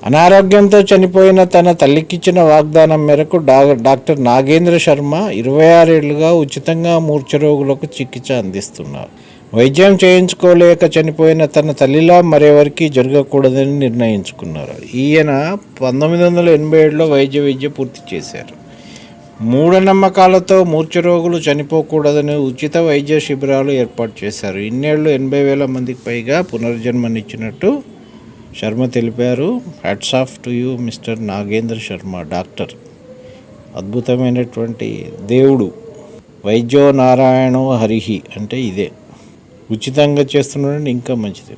అనారోగ్యంతో చనిపోయిన తన తల్లికిచ్చిన వాగ్దానం మేరకు డాక్టర్ నాగేంద్ర శర్మ 26 ఏళ్లుగా ఉచితంగా మూర్ఛరోగులకు చికిత్స అందిస్తున్నారు. వైద్యం చేయించుకోలేక చనిపోయిన తన తల్లిలా మరెవరికి జరగకూడదని నిర్ణయించుకున్నారు. ఈయన 1987లో వైద్య విద్య పూర్తి చేశారు. మూఢనమ్మకాలతో మూర్ఛరోగులు చనిపోకూడదని ఉచిత వైద్య శిబిరాలు ఏర్పాటు చేశారు. ఇన్నేళ్లు 80,000 మందికి పైగా పునర్జన్మనిచ్చినట్టు శర్మ తెలిపారు. Hats off to you mister Nagendra Sharma doctor. అద్భుతమైనటువంటి దేవుడు. వైద్యో నారాయణో హరిహి అంటే ఇదే. ఉచితంగా చేస్తున్నాడంటే ఇంకా మంచిది.